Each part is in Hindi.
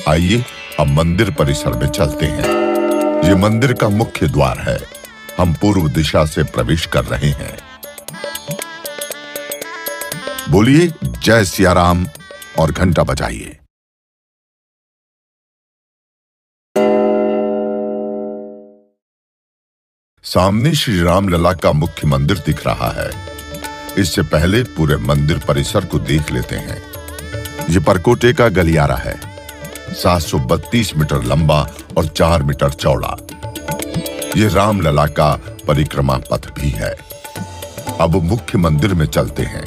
आइए अब मंदिर परिसर में चलते हैं। ये मंदिर का मुख्य द्वार है। हम पूर्व दिशा से प्रवेश कर रहे हैं। बोलिए जय सिया राम और घंटा बजाइए। सामने श्री राम लला का मुख्य मंदिर दिख रहा है। इससे पहले पूरे मंदिर परिसर को देख लेते हैं। ये परकोटे का गलियारा है, 732 मीटर लंबा और 4 मीटर चौड़ा। ये रामलला का परिक्रमा पथ भी है। अब मुख्य मंदिर में चलते हैं।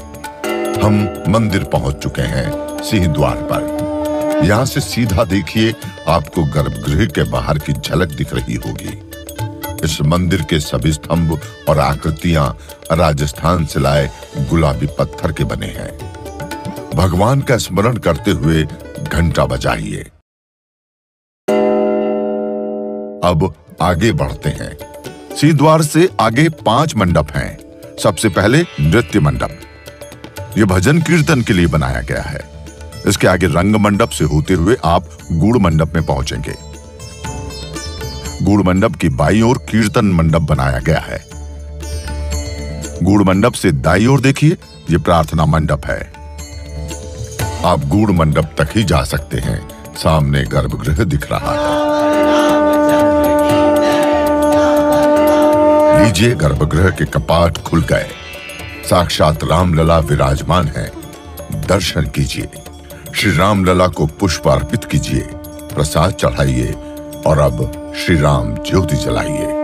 हम मंदिर पहुंच चुके हैं सिंह द्वार पर। यहां से सीधा देखिए, आपको गर्भगृह के बाहर की झलक दिख रही होगी। इस मंदिर के सभी स्तंभ और आकृतियां राजस्थान से लाए गुलाबी पत्थर के बने हैं। भगवान का स्मरण करते हुए घंटा बजाइए। अब आगे बढ़ते हैं। सिंह द्वार से आगे 5 मंडप हैं। सबसे पहले नृत्य मंडप। यह भजन कीर्तन के लिए बनाया गया है। इसके आगे रंग मंडप से होते हुए आप गूढ़ मंडप में पहुंचेंगे। गूढ़ मंडप की बाईं ओर कीर्तन मंडप बनाया गया है। गूढ़ मंडप से दाईं ओर देखिए, यह प्रार्थना मंडप है। आप गूढ़ मंडप तक ही जा सकते हैं। सामने गर्भगृह दिख रहा है। लीजिए, गर्भगृह के कपाट खुल गए। साक्षात रामलला विराजमान है। दर्शन कीजिए। श्री रामलला को पुष्प अर्पित कीजिए, प्रसाद चढ़ाइए और अब श्री राम ज्योति जलाइए।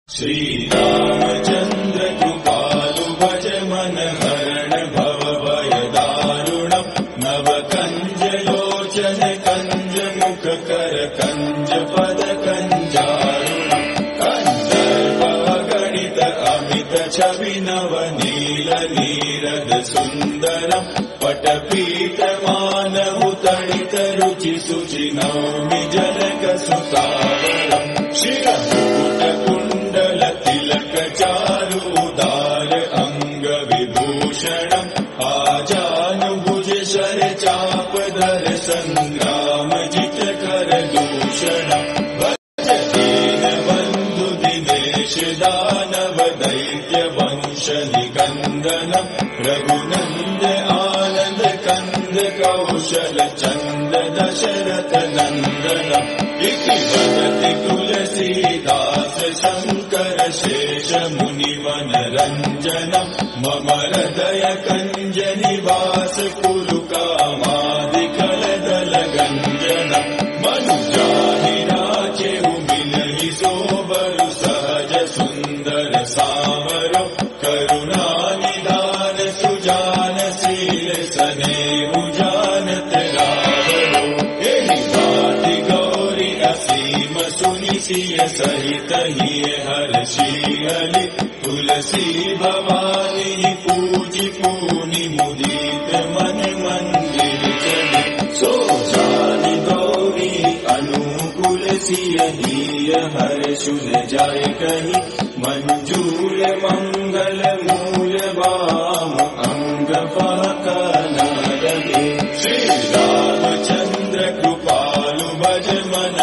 श्री रामचंद्र कृपालु भज मन हरण भव भय दारुणम् नव कंज लोचन कंज मुख कर कंज पद कंजारुणम् कंदर्प गणित अमित छवि नव नील नीरद सुंदरम् पटपीत मानव तड़ित रुचि सुचि नौमि जनक सुतावरम् चारुदार अंग विभूषणम् आजानुभुज शर चाप धर संग्राम जित कर दूषणम् भज दीन बंधु दिनेश दानव दैत्य वंश निकंदनम् रघुनंद आनंद कंद कौशल चंद दशरथ नंदनम् इति वदति तुलसीदास शंकर शेष मुनिवन रंजनम् मम हृदय कंज निवास कुरु कामादि कलदल गंजनम् मनुजाहि नाचेहु मिलहि सोबरु सहज सुंदर सावरो करुणा निधान सुजान शील सनेहु जानत रावरो एहि बाति गौरी असीम सुनि सिय सहित ही हर्षियलि तुलसी भवानी पूजि पूनि मुदित मन मंदिर चले सो जानि गौरी अनुकूल सिय ही हर्षुल जाय कहि मंजूर मंगल मूल वाम अंग फहकना लगे श्री रामचंद्र कृपालु भज मन